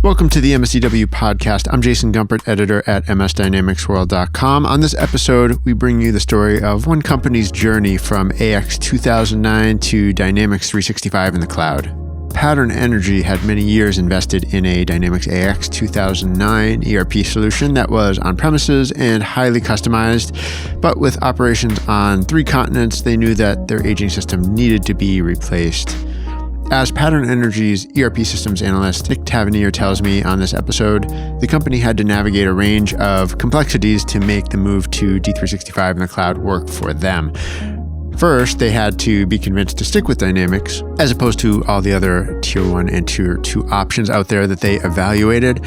Welcome to the MSDW podcast. I'm Jason Gumpert, editor at msdynamicsworld.com. On this episode, we bring you the story of one company's journey from AX 2009 to Dynamics 365 in the cloud. Pattern Energy had many years invested in a Dynamics AX 2009 ERP solution that was on-premises and highly customized, but with operations on 3 continents, they knew that their aging system needed to be replaced. As Pattern Energy's ERP systems analyst Nick Tavenier tells me on this episode, the company had to navigate a range of complexities to make the move to D365 in the cloud work for them. First, they had to be convinced to stick with Dynamics, as opposed to all the other Tier 1 and Tier 2 options out there that they evaluated.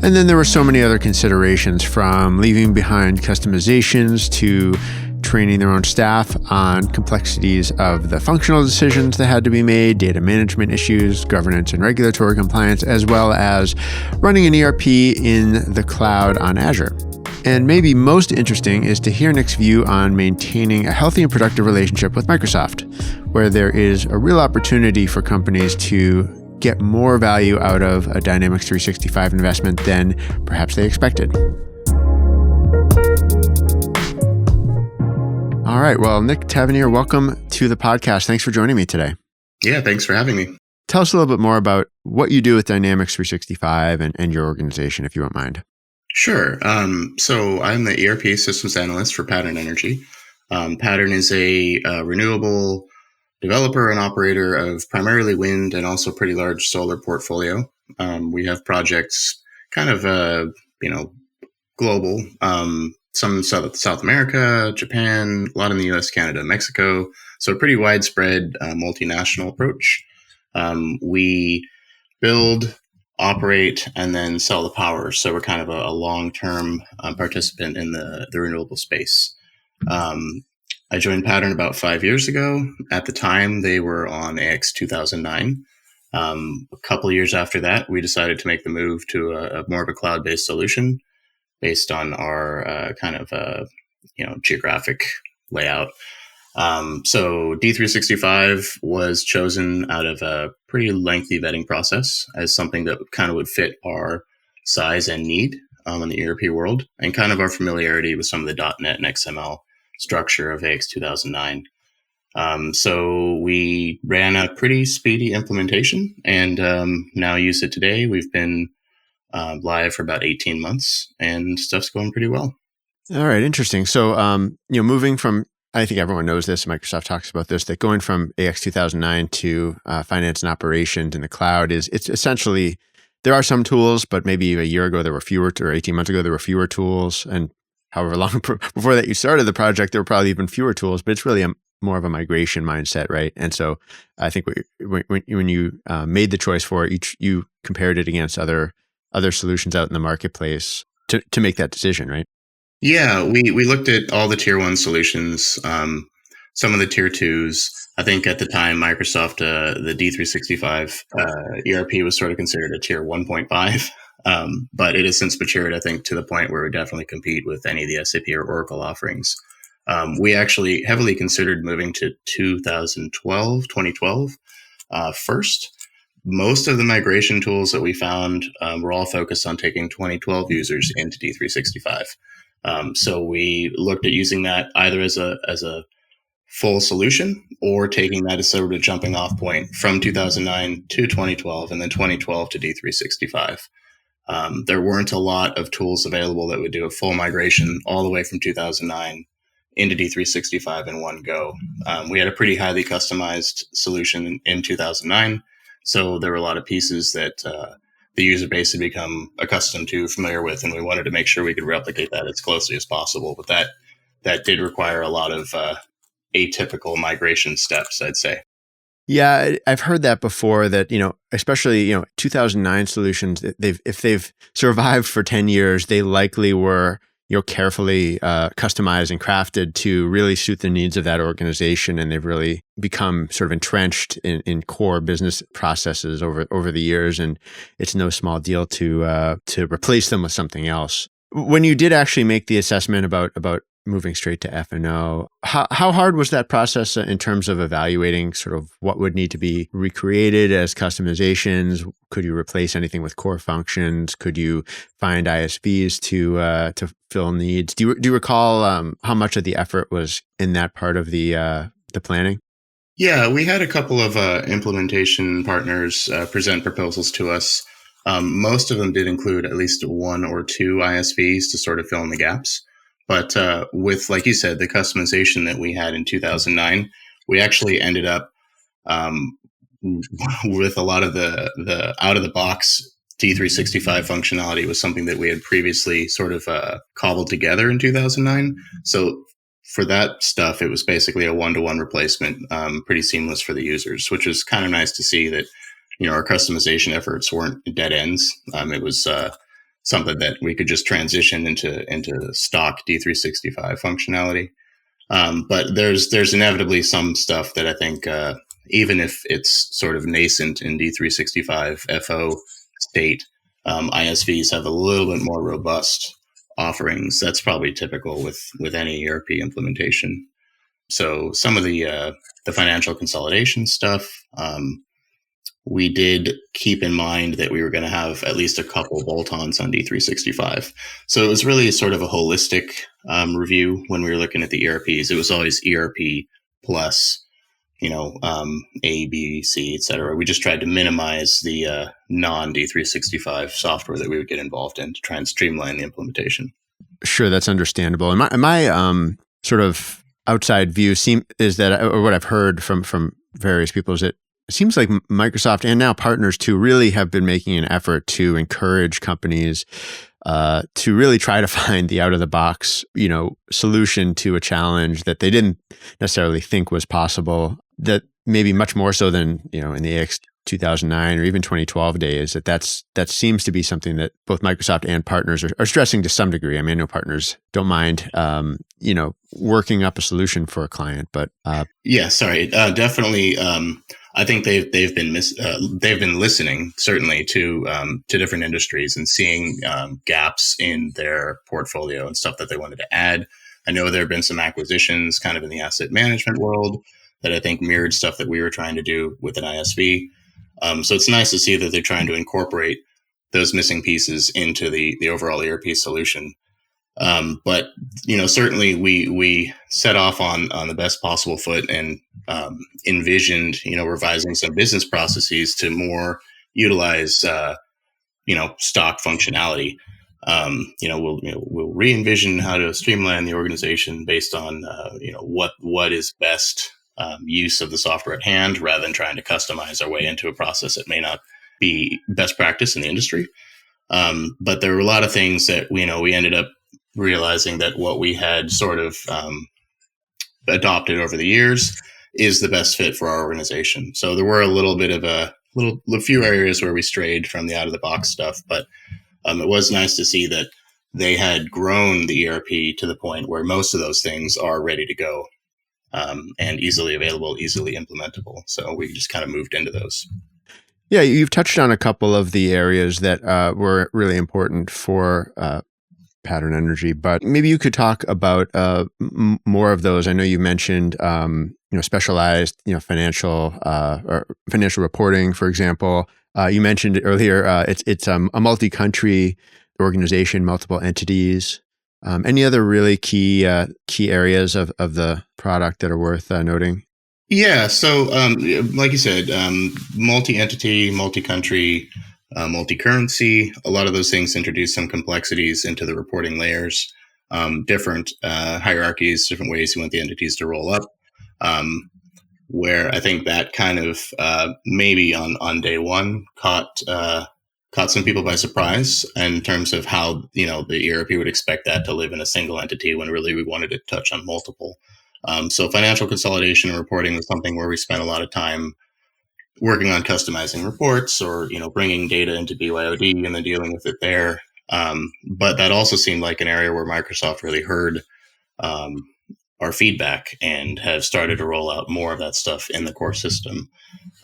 And then there were so many other considerations, from leaving behind customizations to training their own staff on complexities of the functional decisions that had to be made, data management issues, governance and regulatory compliance, as well as running an ERP in the cloud on Azure. And maybe most interesting is to hear Nick's view on maintaining a healthy and productive relationship with Microsoft, where there is a real opportunity for companies to get more value out of a Dynamics 365 investment than perhaps they expected. All right. Well, Nick Tavenier, welcome to the podcast. Thanks for joining me today. Yeah, thanks for having me. Tell us a little bit more about what you do with Dynamics 365 and your organization, if you don't mind. Sure. So I'm the ERP systems analyst for Pattern Energy. Pattern is a renewable developer and operator of primarily wind and also pretty large solar portfolio. We have projects kind of, global. Some in South America, Japan, a lot in the US, Canada, Mexico. So a pretty widespread multinational approach. We build, operate, and then sell the power. So we're kind of a long-term participant in the renewable space. I joined Pattern about 5 years ago. At the time, they were on AX 2009. A couple of years after that, we decided to make the move to a more of a cloud-based solution based on our geographic layout. So D365 was chosen out of a pretty lengthy vetting process as something that kind of would fit our size and need in the ERP world, and kind of our familiarity with some of the .NET and XML structure of AX 2009. So we ran a pretty speedy implementation and now use it today. We've been live for about 18 months and stuff's going pretty well. All right. Interesting. So, moving from, I think everyone knows this, Microsoft talks about this, that going from AX 2009 to finance and operations in the cloud it's essentially, there are some tools, but maybe a year ago there were fewer, or 18 months ago there were fewer tools. And however long before that you started the project, there were probably even fewer tools, but it's really more of a migration mindset, right? And so I think when you made the choice for it, you compared it against other solutions out in the marketplace to make that decision, right? Yeah, we looked at all the tier 1 solutions, some of the tier 2s. I think at the time, Microsoft, the D365 ERP was sort of considered a tier 1.5, but it has since matured, I think, to the point where we definitely compete with any of the SAP or Oracle offerings. We actually heavily considered moving to 2012 first. Most of the migration tools that we found were all focused on taking 2012 users into D365. So we looked at using that either as a full solution or taking that as sort of a jumping off point from 2009 to 2012 and then 2012 to D365. There weren't a lot of tools available that would do a full migration all the way from 2009 into D365 in one go. We had a pretty highly customized solution in 2009. So there were a lot of pieces that the user base had become accustomed to, familiar with, and we wanted to make sure we could replicate that as closely as possible. But that did require a lot of atypical migration steps, I'd say. Yeah, I've heard that before, that, especially, 2009 solutions, if they've survived for 10 years, they likely were, carefully customized and crafted to really suit the needs of that organization. And they've really become sort of entrenched in core business processes over the years. And it's no small deal to replace them with something else. When you did actually make the assessment about moving straight to F&O. How hard was that process in terms of evaluating sort of what would need to be recreated as customizations? Could you replace anything with core functions? Could you find ISVs to fill needs? Do you recall how much of the effort was in that part of the planning? Yeah, we had a couple of implementation partners present proposals to us. Most of them did include at least one or two ISVs to sort of fill in the gaps. But with, like you said, the customization that we had in 2009, we actually ended up with a lot of the out of the box D365 functionality was something that we had previously sort of cobbled together in 2009. So for that stuff, it was basically a one-to-one replacement, pretty seamless for the users, which was kind of nice to see that, our customization efforts weren't dead ends. It was something that we could just transition into stock D365 functionality. But there's inevitably some stuff that I think, even if it's sort of nascent in D365 FO state, ISVs have a little bit more robust offerings. That's probably typical with any ERP implementation. So some of the financial consolidation stuff, we did keep in mind that we were going to have at least a couple bolt-ons on D365. So it was really sort of a holistic review when we were looking at the ERPs. It was always ERP plus, A, B, C, et cetera. We just tried to minimize the non-D365 software that we would get involved in to try and streamline the implementation. Sure, that's understandable. And my sort of outside view is that, or what I've heard from various people, is that it seems like Microsoft and now partners too really have been making an effort to encourage companies to really try to find the out of the box, solution to a challenge that they didn't necessarily think was possible. That maybe much more so than in the AX 2009 or even 2012 days. That seems to be something that both Microsoft and partners are stressing to some degree. I mean, I know partners don't mind, working up a solution for a client, but definitely. I think they've been listening certainly to different industries and seeing gaps in their portfolio and stuff that they wanted to add. I know there have been some acquisitions kind of in the asset management world that I think mirrored stuff that we were trying to do with an ISV. So it's nice to see that they're trying to incorporate those missing pieces into the overall ERP solution. But certainly we set off on the best possible foot and envisioned revising some business processes to more utilize stock functionality. We'll re-envision how to streamline the organization based on what is best use of the software at hand, rather than trying to customize our way into a process that may not be best practice in the industry. But there were a lot of things that we ended up realizing that what we had sort of adopted over the years is the best fit for our organization. So there were a few areas where we strayed from the out of the box stuff, but it was nice to see that they had grown the ERP to the point where most of those things are ready to go, and easily available, easily implementable. So we just kind of moved into those. Yeah, you've touched on a couple of the areas that were really important for Pattern Energy, but maybe you could talk about more of those. I know you mentioned specialized financial or financial reporting, for example. You mentioned earlier it's a multi-country organization, multiple entities. Any other really key areas of the product that are worth noting? Yeah, so like you said, multi-entity, multi-country, multi-currency, a lot of those things introduce some complexities into the reporting layers, different hierarchies, different ways you want the entities to roll up, where I think that kind of maybe on day one caught some people by surprise in terms of how the ERP would expect that to live in a single entity when really we wanted to touch on multiple. So financial consolidation and reporting was something where we spent a lot of time working on customizing reports or, bringing data into BYOD and then dealing with it there. But that also seemed like an area where Microsoft really heard our feedback and have started to roll out more of that stuff in the core system.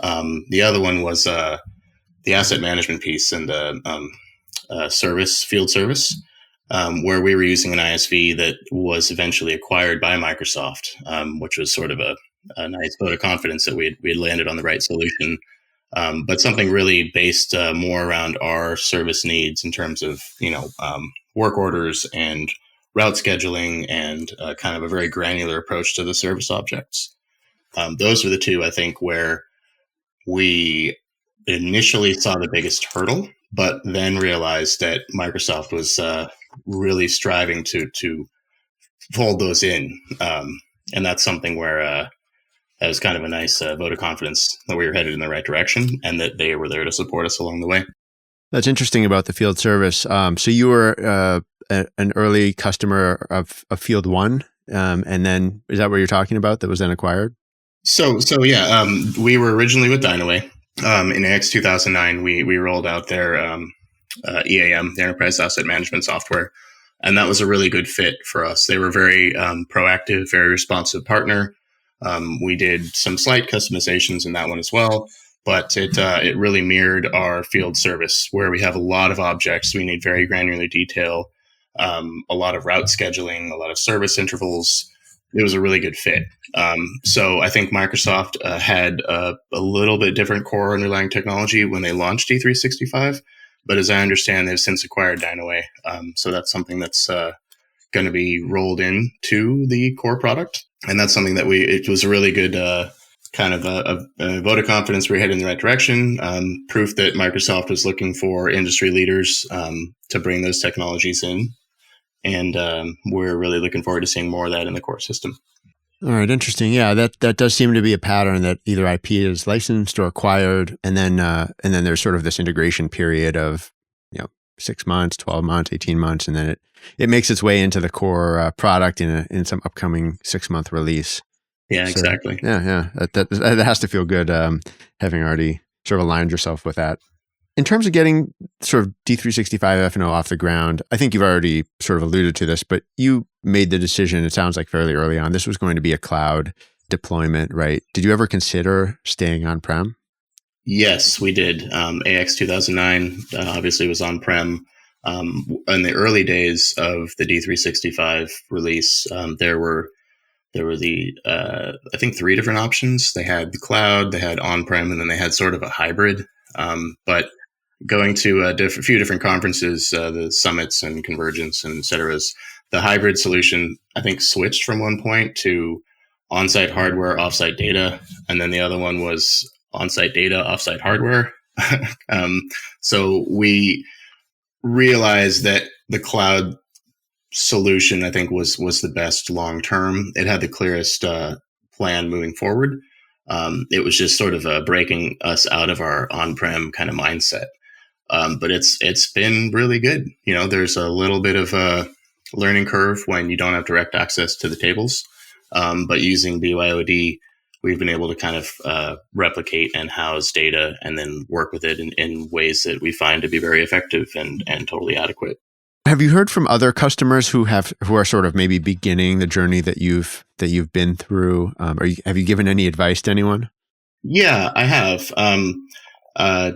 The other one was the asset management piece and the field service. where we were using an ISV that was eventually acquired by Microsoft, which was sort of a nice vote of confidence that we had landed on the right solution. But something really based more around our service needs in terms of, work orders and route scheduling and kind of a very granular approach to the service objects. Those are the two, I think, where we initially saw the biggest hurdle, but then realized that Microsoft was really striving to fold those in. And that's something where that was kind of a nice vote of confidence that we were headed in the right direction and that they were there to support us along the way. That's interesting about the field service. So you were an early customer of Field One, and then is that what you're talking about that was then acquired? So yeah, we were originally with Dynaway. In AX 2009, we rolled out their EAM, the Enterprise Asset Management Software, and that was a really good fit for us. They were very proactive, very responsive partner. We did some slight customizations in that one as well, but it really mirrored our field service where we have a lot of objects. We need very granular detail, a lot of route scheduling, a lot of service intervals. It was a really good fit. So I think Microsoft had a little bit different core underlying technology when they launched D365, but as I understand, they've since acquired Dynaway. So that's something that's going to be rolled into the core product. And that's something that it was a really good kind of a vote of confidence. We're heading in the right direction. Proof that Microsoft was looking for industry leaders to bring those technologies in. And we're really looking forward to seeing more of that in the core system. All right, interesting. Yeah, that does seem to be a pattern that either IP is licensed or acquired, and then there's sort of this integration period of 6 months, 12 months, 18 months, and then it makes its way into the core product in some upcoming 6-month release. Yeah, so, exactly. Yeah, that has to feel good, having already sort of aligned yourself with that. In terms of getting sort of D365 F&O off the ground, I think you've already sort of alluded to this, but you made the decision, it sounds like fairly early on, this was going to be a cloud deployment, right? Did you ever consider staying on-prem? Yes, we did. AX 2009 obviously was on-prem. In the early days of the D365 release, there were I think 3 different options. They had the cloud, they had on-prem, and then they had sort of a hybrid. But going to a few different conferences, the summits and convergence and et cetera, the hybrid solution, I think, switched from one point to on-site hardware, off-site data. And then the other one was on-site data, off-site hardware. So we realized that the cloud solution, I think, was the best long-term. It had the clearest plan moving forward. It was just sort of breaking us out of our on-prem kind of mindset. But it's been really good. There's a little bit of a learning curve when you don't have direct access to the tables. But using BYOD, we've been able to kind of replicate and house data and then work with it in ways that we find to be very effective and totally adequate. Have you heard from other customers who are sort of maybe beginning the journey that you've been through? Have you given any advice to anyone? Yeah, I have.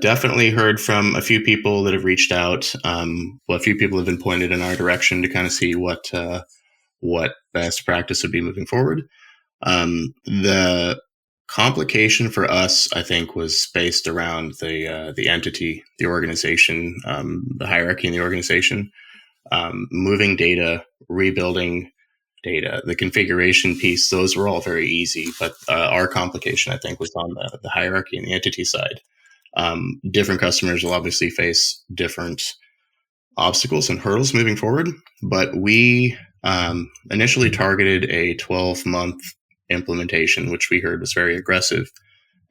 Definitely heard from a few people that have reached out. A few people have been pointed in our direction to kind of see what best practice would be moving forward. The complication for us, I think, was based around the entity, the organization, the hierarchy in the organization. Moving data, rebuilding data, the configuration piece, those were all very easy. But our complication, I think, was on the hierarchy and the entity side. Different customers will obviously face different obstacles and hurdles moving forward. But we initially targeted a 12-month implementation, which we heard was very aggressive.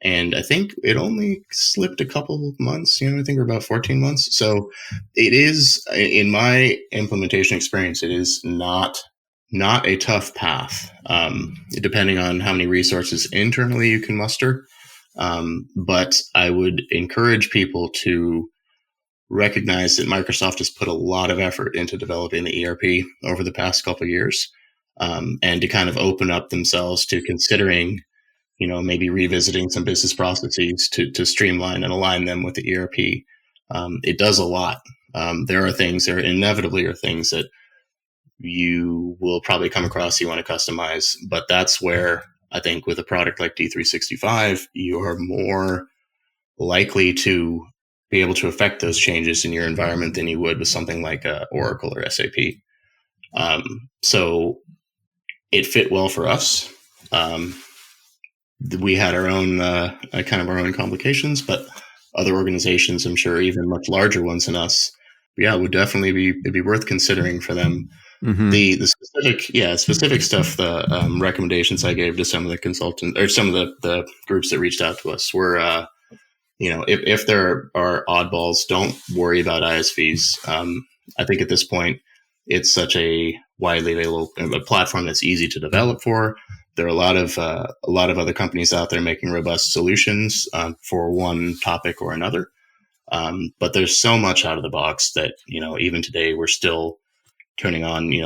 And I think it only slipped a couple of months. I think we're about 14 months. So it is, in my implementation experience, it is not a tough path, depending on how many resources internally you can muster. But I would encourage people to recognize that Microsoft has put a lot of effort into developing the ERP over the past couple of years, and to kind of open up themselves to considering maybe revisiting some business processes to streamline and align them with the ERP. It does a lot. There inevitably are things that you will probably come across you want to customize, but that's where I think with a product like D365, you are more likely to be able to affect those changes in your environment than you would with something like Oracle or SAP. So it fit well for us. We had our own kind of our own complications, but other organizations, I'm sure, even much larger ones than us, it would definitely it'd be worth considering for them. Mm-hmm. The specific stuff, the recommendations I gave to some of the consultants or some of the groups that reached out to us were, if there are oddballs, don't worry about ISVs. I think at this point, it's such a widely available platform that's easy to develop for. There are a lot of other companies out there making robust solutions for one topic or another. But there's so much out of the box that, even today we're still turning on, new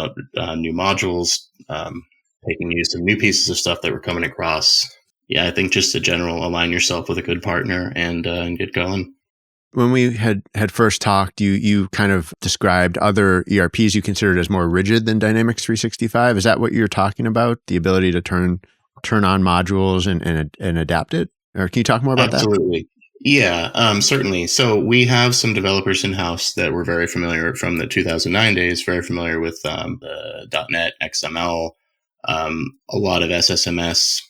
modules, making use of new pieces of stuff that we're coming across. Yeah, I think just the general align yourself with a good partner and get going. When we had first talked, you kind of described other ERPs you considered as more rigid than Dynamics 365. Is that what you're talking about? The ability to turn on modules and adapt it? Or can you talk more about that? Absolutely. Yeah, certainly. So we have some developers in-house that were very familiar from the 2009 days, very familiar with the .NET, XML, a lot of SSMS.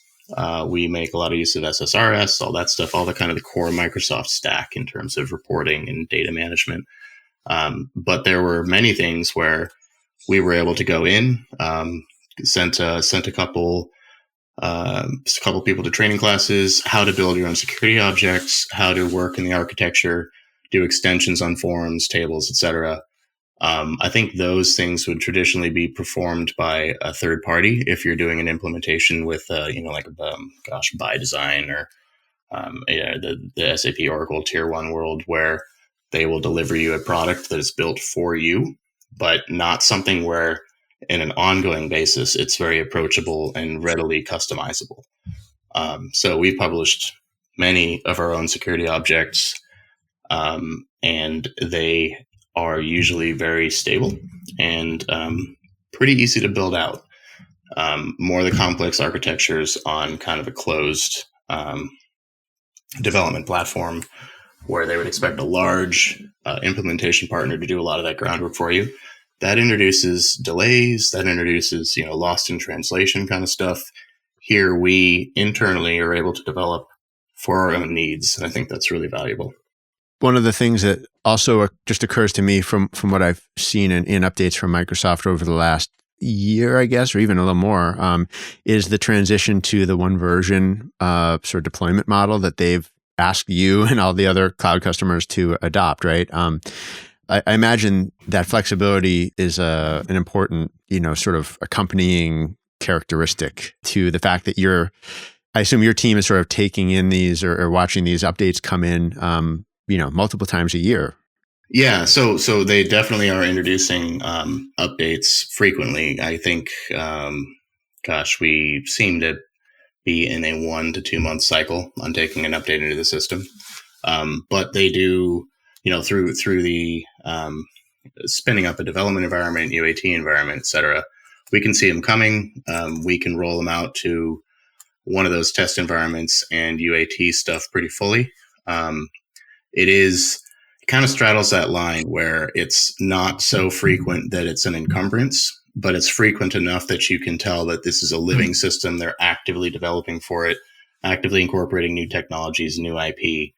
We make a lot of use of SSRS, all that stuff, all the kind of the core Microsoft stack in terms of reporting and data management. But there were many things where we were able to go in, sent a couple people to training classes, how to build your own security objects, how to work in the architecture, do extensions on forms, tables, etc. I think those things would traditionally be performed by a third party if you're doing an implementation with, by design or the SAP Oracle Tier 1 world, where they will deliver you a product that is built for you, but not something where in an ongoing basis, it's very approachable and readily customizable. So we've published many of our own security objects, and they are usually very stable and pretty easy to build out. More of the complex architectures on kind of a closed development platform where they would expect a large implementation partner to do a lot of that groundwork for you. That introduces delays, that introduces, lost in translation kind of stuff. Here, we internally are able to develop for our own needs. And I think that's really valuable. One of the things that also just occurs to me from what I've seen in updates from Microsoft over the last year, I guess, or even a little more, is the transition to the one version sort of deployment model that they've asked you and all the other cloud customers to adopt, right? I imagine that flexibility is an important, sort of accompanying characteristic to the fact that I assume your team is sort of taking in these or watching these updates come in, multiple times a year. Yeah, so they definitely are introducing updates frequently. I think, we seem to be in a 1 to 2 month cycle on taking an update into the system. But they do, through the spinning up a development environment, UAT environment, et cetera, we can see them coming. We can roll them out to one of those test environments and UAT stuff pretty fully. It kind of straddles that line where it's not so frequent that it's an encumbrance, but it's frequent enough that you can tell that this is a living system. They're actively developing for it, actively incorporating new technologies, new IP.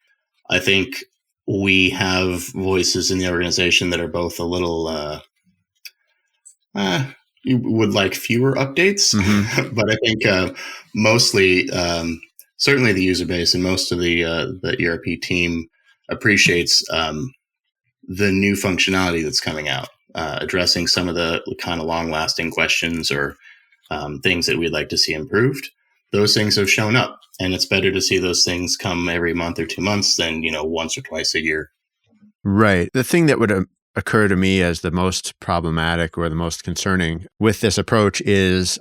I think we have voices in the organization that are both a little, you would like fewer updates, but I think mostly, certainly the user base and most of the ERP team appreciates the new functionality that's coming out, addressing some of the kind of long-lasting questions or things that we'd like to see improved. Those things have shown up, and it's better to see those things come every month or 2 months than, once or twice a year. Right. The thing that would occur to me as the most problematic or the most concerning with this approach is,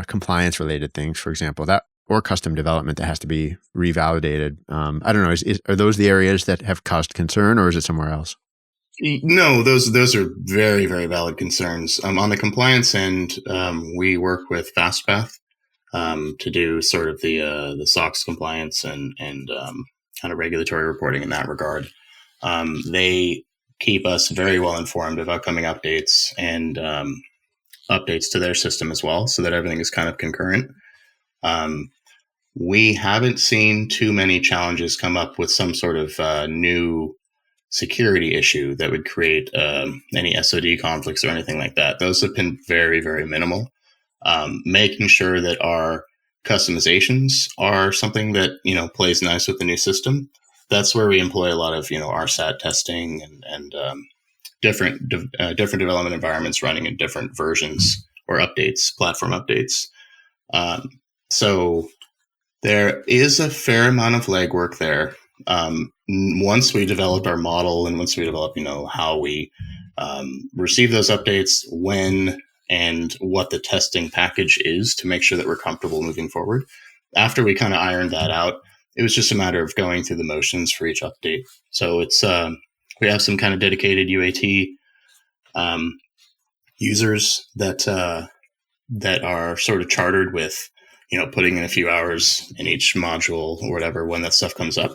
compliance related things, for example, or custom development that has to be revalidated. I don't know. Are those the areas that have caused concern, or is it somewhere else? No, those are very, very valid concerns. On the compliance end, we work with FastPath to do sort of the SOX compliance and kind of regulatory reporting in that regard. They keep us very well informed of upcoming updates and updates to their system as well, so that everything is kind of concurrent. We haven't seen too many challenges come up with some sort of new security issue that would create any SOD conflicts or anything like that. Those have been very, very minimal. Making sure that our customizations are something that plays nice with the new system. That's where we employ a lot of RSAT testing and different development environments running in different versions or updates, platform updates. So there is a fair amount of legwork there. Once we developed our model and once we developed, how we receive those updates, when and what the testing package is to make sure that we're comfortable moving forward. After we kind of ironed that out, it was just a matter of going through the motions for each update. So it's we have some kind of dedicated UAT users that are sort of chartered with putting in a few hours in each module or whatever when that stuff comes up.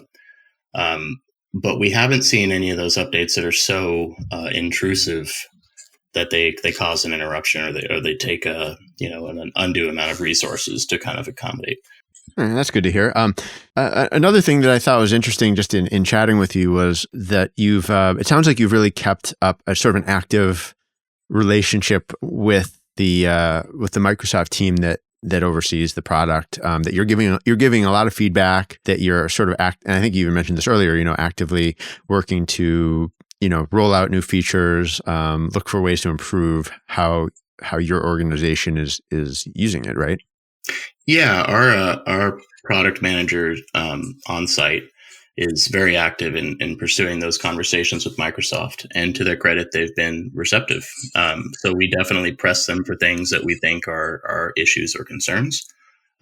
But we haven't seen any of those updates that are so intrusive that they cause an interruption or they take an undue amount of resources to kind of accommodate. That's good to hear. Another thing that I thought was interesting just in chatting with you was that you've, it sounds like you've really kept up a sort of an active relationship with the Microsoft team that oversees the product, that you're giving a lot of feedback, that you're sort of and I think you even mentioned this earlier, actively working to, roll out new features, look for ways to improve how your organization is using it, right? Yeah, our product manager on site is very active in pursuing those conversations with Microsoft, and to their credit, they've been receptive. So we definitely press them for things that we think are issues or concerns,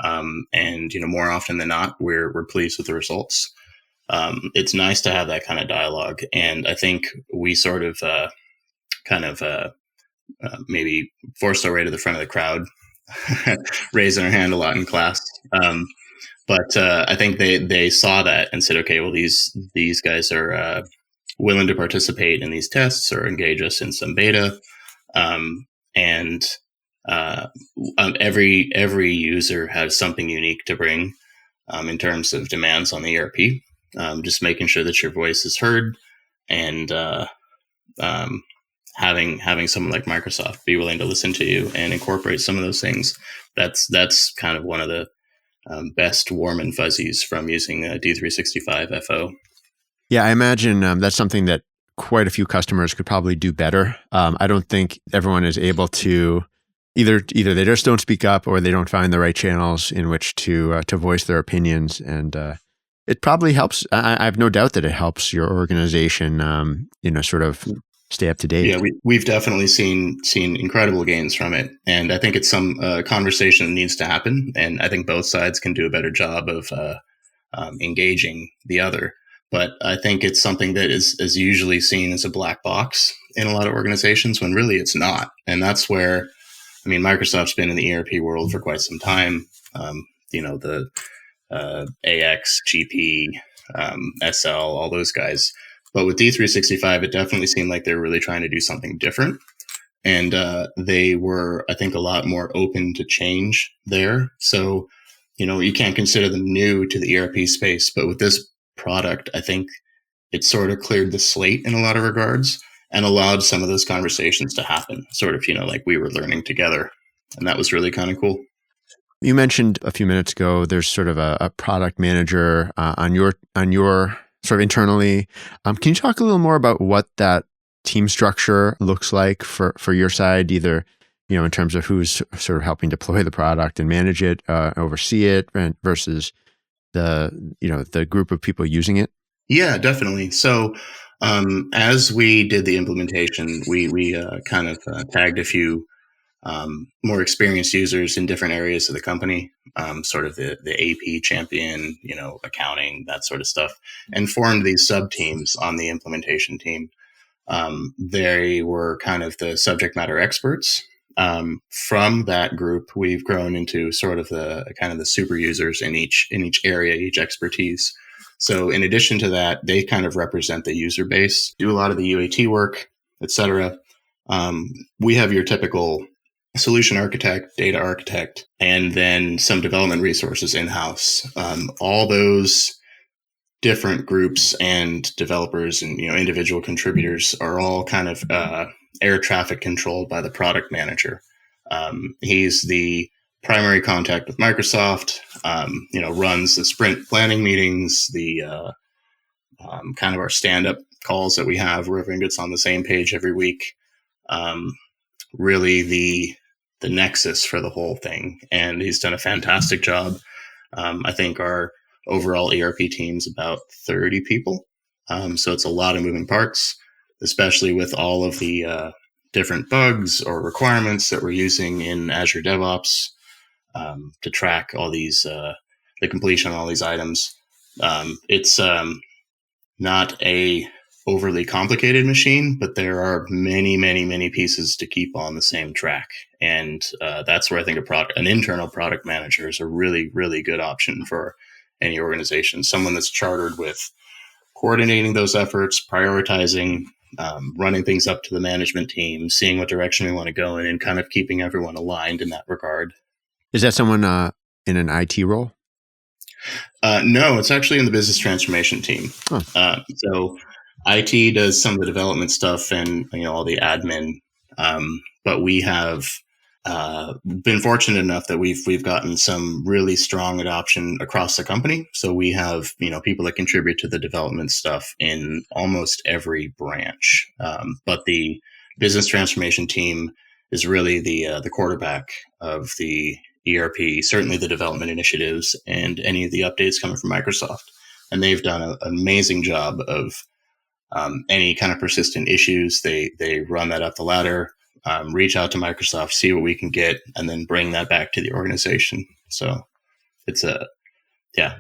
and more often than not, we're pleased with the results. It's nice to have that kind of dialogue, and I think we sort of maybe forced our way to the front of the crowd, raising our hand a lot in class. But I think they saw that and said, okay, well, these guys are willing to participate in these tests or engage us in some beta. And every user has something unique to bring in terms of demands on the ERP. Just making sure that your voice is heard, and having someone like Microsoft be willing to listen to you and incorporate some of those things. That's kind of one of the best warm and fuzzies from using D365 FO. Yeah, I imagine that's something that quite a few customers could probably do better. I don't think everyone is able to either they just don't speak up or they don't find the right channels in which to voice their opinions, and it probably helps. I have no doubt that it helps your organization, sort of stay up to date. Yeah, we've definitely seen incredible gains from it, and I think it's some conversation that needs to happen. And I think both sides can do a better job of engaging the other. But I think it's something that is usually seen as a black box in a lot of organizations when really it's not. And that's where, Microsoft's been in the ERP world for quite some time. The AX, GP, SL, all those guys. But with D365, it definitely seemed like they were really trying to do something different. And they were, I think, a lot more open to change there. So, you can't consider them new to the ERP space. But with this product, I think it sort of cleared the slate in a lot of regards and allowed some of those conversations to happen, sort of, like we were learning together. And that was really kind of cool. You mentioned a few minutes ago, there's sort of a product manager on your sort of internally. Can you talk a little more about what that team structure looks like for your side, either, in terms of who's sort of helping deploy the product and manage it, oversee it, versus the group of people using it? Yeah, definitely. So as we did the implementation, we kind of tagged a few more experienced users in different areas of the company, sort of the AP champion, accounting, that sort of stuff, and formed these sub teams on the implementation team. They were kind of the subject matter experts. From that group, we've grown into sort of the kind of the super users in each area, each expertise. So in addition to that, they kind of represent the user base, do a lot of the UAT work, etc. We have your typical solution architect, data architect, and then some development resources in-house. All those different groups and developers and individual contributors are all kind of air traffic controlled by the product manager. He's the primary contact with Microsoft, runs the sprint planning meetings, the kind of our stand-up calls that we have where everyone gets on the same page every week. Really the nexus for the whole thing. And he's done a fantastic job. I think our overall ERP team's about 30 people. So it's a lot of moving parts, especially with all of the different bugs or requirements that we're using in Azure DevOps to track all these, the completion of all these items. It's not a overly complicated machine, but there are many, many, many pieces to keep on the same track. And that's where I think an internal product manager is a really, really good option for any organization. Someone that's chartered with coordinating those efforts, prioritizing, running things up to the management team, seeing what direction we want to go in, and kind of keeping everyone aligned in that regard. Is that someone in an IT role? No, it's actually in the business transformation team. Huh. So IT does some of the development stuff and all the admin, but we have been fortunate enough that we've gotten some really strong adoption across the company. So we have people that contribute to the development stuff in almost every branch, but the business transformation team is really the quarterback of the ERP, certainly the development initiatives and any of the updates coming from Microsoft. And they've done an amazing job of any kind of persistent issues. They run that up the ladder, reach out to Microsoft, see what we can get, and then bring that back to the organization. So it's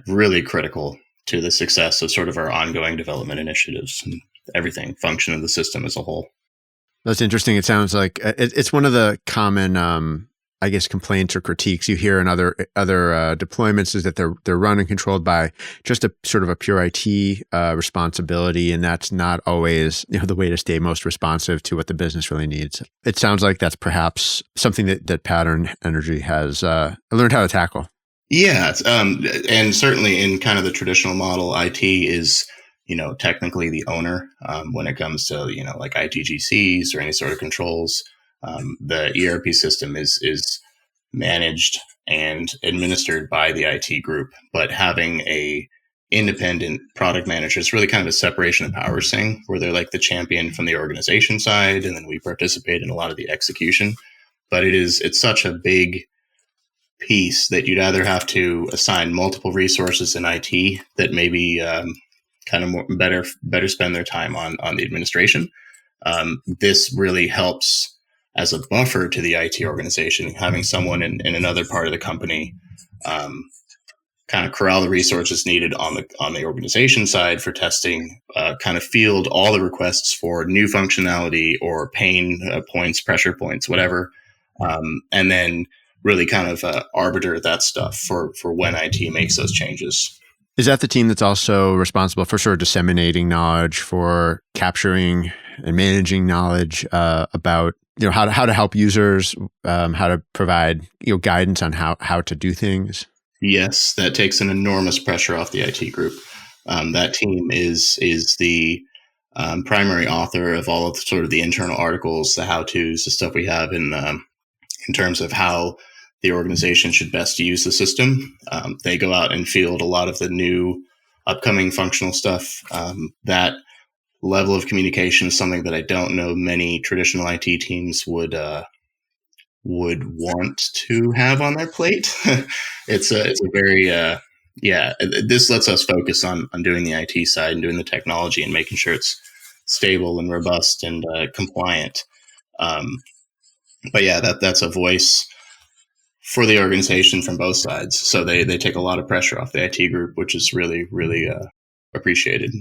really critical to the success of sort of our ongoing development initiatives and everything, function of the system as a whole. That's interesting. It sounds like it's one of the common complaints or critiques you hear in other deployments is that they're run and controlled by just a sort of a pure IT responsibility, and that's not always the way to stay most responsive to what the business really needs. It sounds like that's perhaps something that Pattern Energy has learned how to tackle. Yeah, and certainly in kind of the traditional model, IT is technically the owner when it comes to like ITGCs or any sort of controls. The ERP system is managed and administered by the IT group, but having a independent product manager is really kind of a separation of powers thing, where they're like the champion from the organization side, and then we participate in a lot of the execution. But it's such a big piece that you'd either have to assign multiple resources in IT that maybe kind of better spend their time on the administration. This really helps as a buffer to the IT organization, having someone in another part of the company kind of corral the resources needed on the organization side for testing, kind of field all the requests for new functionality or pain points, pressure points, whatever, and then really kind of arbiter that stuff for when IT makes those changes. Is that the team that's also responsible for sort of disseminating knowledge, for capturing and managing knowledge about how to help users, how to provide guidance on how to do things? Yes, that takes an enormous pressure off the IT group. That team is the primary author of all of sort of the internal articles, the how-tos, the stuff we have in terms of how the organization should best use the system. They go out and field a lot of the new upcoming functional stuff. That level of communication is something that I don't know many traditional IT teams would want to have on their plate. It's a very this lets us focus on doing the IT side and doing the technology and making sure it's stable and robust and compliant. But yeah, that's a voice for the organization from both sides. So they take a lot of pressure off the IT group, which is really, really appreciated.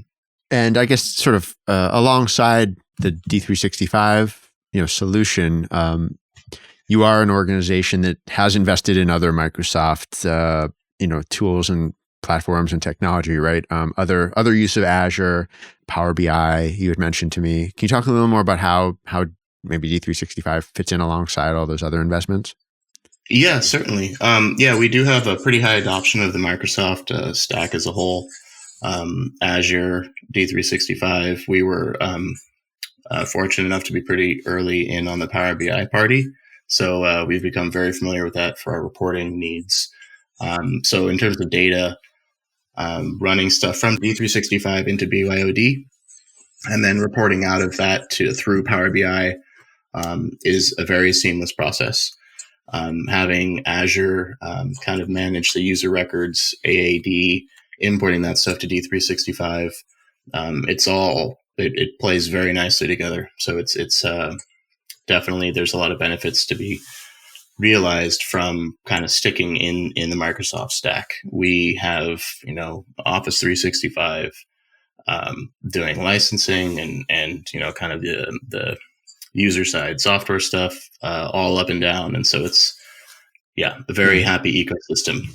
And I guess sort of alongside the D365 solution, you are an organization that has invested in other Microsoft tools and platforms and technology, right? Other use of Azure, Power BI, you had mentioned to me. Can you talk a little more about how maybe D365 fits in alongside all those other investments? Yeah, certainly. We do have a pretty high adoption of the Microsoft stack as a whole. Azure, D365. We were fortunate enough to be pretty early in on the Power BI party. So we've become very familiar with that for our reporting needs. So in terms of data, running stuff from D365 into BYOD, and then reporting out of that through Power BI is a very seamless process. Having Azure kind of manage the user records, AAD, importing that stuff to D365, it plays very nicely together. So it's definitely, there's a lot of benefits to be realized from kind of sticking in the Microsoft stack. We have, Office 365 doing licensing and kind of the user side software stuff all up and down. And so it's, a very happy ecosystem.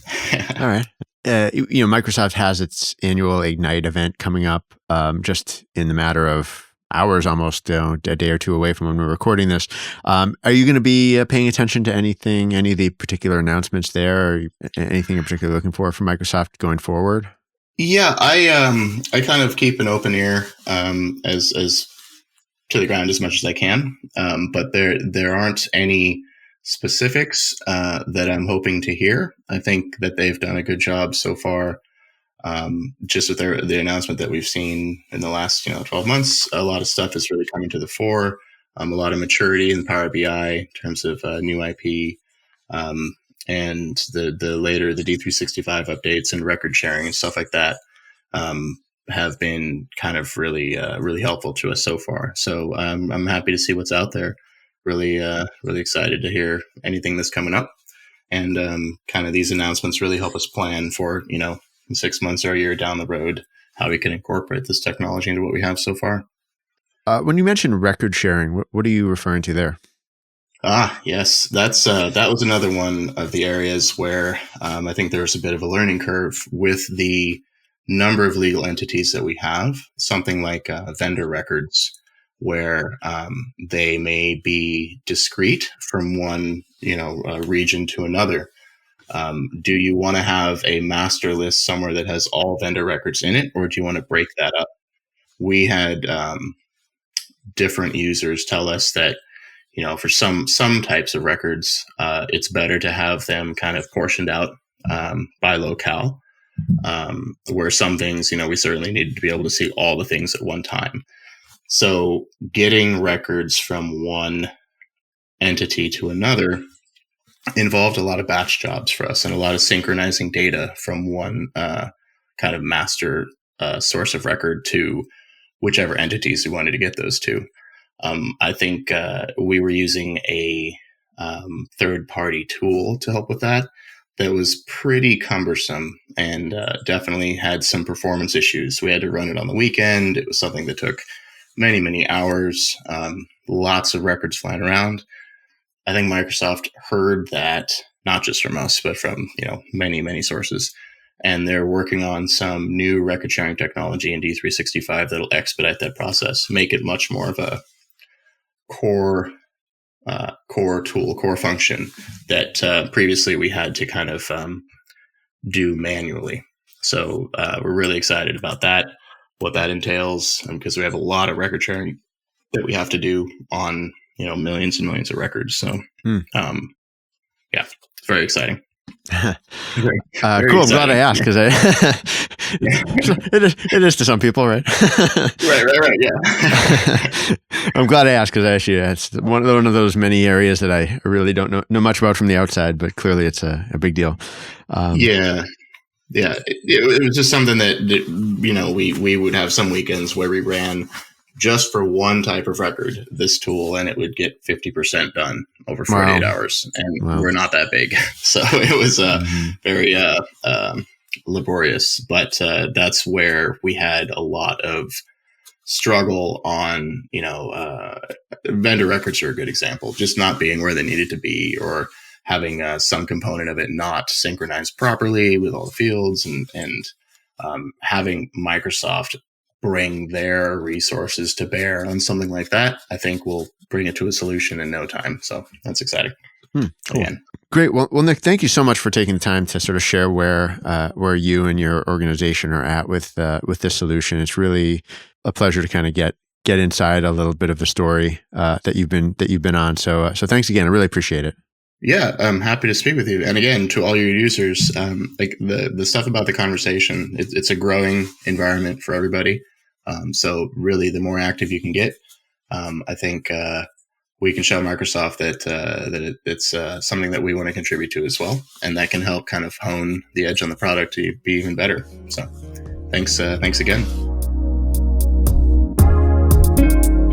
All right. Microsoft has its annual Ignite event coming up just in the matter of hours, almost a day or two away from when we're recording this. Are you going to be paying attention to any of the particular announcements there, or anything in particular looking for from Microsoft going forward? Yeah, I kind of keep an open ear as to the ground as much as I can, but there aren't any specifics that I'm hoping to hear. I think that they've done a good job so far. Just with the announcement that we've seen in the last 12 months, a lot of stuff is really coming to the fore. A lot of maturity in Power BI in terms of new IP, and the later the D365 updates and record sharing and stuff like that have been kind of really helpful to us so far. So I'm happy to see what's out there. Really excited to hear anything that's coming up, and kind of these announcements really help us plan for 6 months or a year down the road how we can incorporate this technology into what we have so far. When you mentioned record sharing, what are you referring to there? Yes, that was another one of the areas where I think there's a bit of a learning curve with the number of legal entities that we have. Something like vendor records, where they may be discrete from one region to another. Do you want to have a master list somewhere that has all vendor records in it, or do you want to break that up? We had different users tell us that for some types of records, it's better to have them kind of portioned out by locale, where some things we certainly needed to be able to see all the things at one time. So getting records from one entity to another involved a lot of batch jobs for us and a lot of synchronizing data from one kind of master source of record to whichever entities we wanted to get those to. I think we were using a third-party tool to help with that was pretty cumbersome and definitely had some performance issues. We had to run it on the weekend. It was something that took many, many hours, lots of records flying around. I think Microsoft heard that, not just from us, but from many, many sources. And they're working on some new record sharing technology in D365 that'll expedite that process, make it much more of a core tool, core function that previously we had to kind of do manually. So we're really excited about that, what that entails, because we have a lot of record sharing that we have to do on millions and millions of records. So it's very exciting. Very cool. Exciting. I'm glad I asked, because it is to some people, right? right. Yeah. I'm glad I asked, because actually it's one of those many areas that I really don't know much about from the outside, but clearly it's a big deal. Yeah. It was just something that we would have some weekends where we ran just for one type of record, this tool, and it would get 50% done over 48 hours. And we're not that big. So it was very laborious. But that's where we had a lot of struggle on, vendor records are a good example, just not being where they needed to be, or having some component of it not synchronized properly with all the fields, and having Microsoft bring their resources to bear on something like that, I think will bring it to a solution in no time. So that's exciting. Cool. Again. Great. Well, Nick, thank you so much for taking the time to sort of share where you and your organization are at with this solution. It's really a pleasure to kind of get inside a little bit of the story that you've been on. So thanks again. I really appreciate it. Yeah, I'm happy to speak with you. And again, to all your users, like the stuff about the conversation, it's a growing environment for everybody. So really, the more active you can get, I think we can show Microsoft that it's something that we want to contribute to as well, and that can help kind of hone the edge on the product to be even better. So thanks again.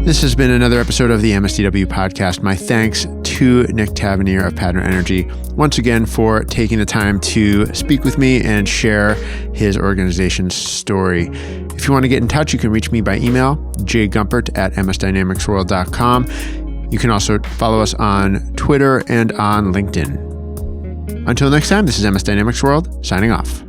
This has been another episode of the MSDW podcast. My thanks to Nick Tavenier of Pattern Energy once again for taking the time to speak with me and share his organization's story. If you want to get in touch, you can reach me by email, jgumpert@msdynamicsworld.com. You can also follow us on Twitter and on LinkedIn. Until next time, this is MS Dynamics World, signing off.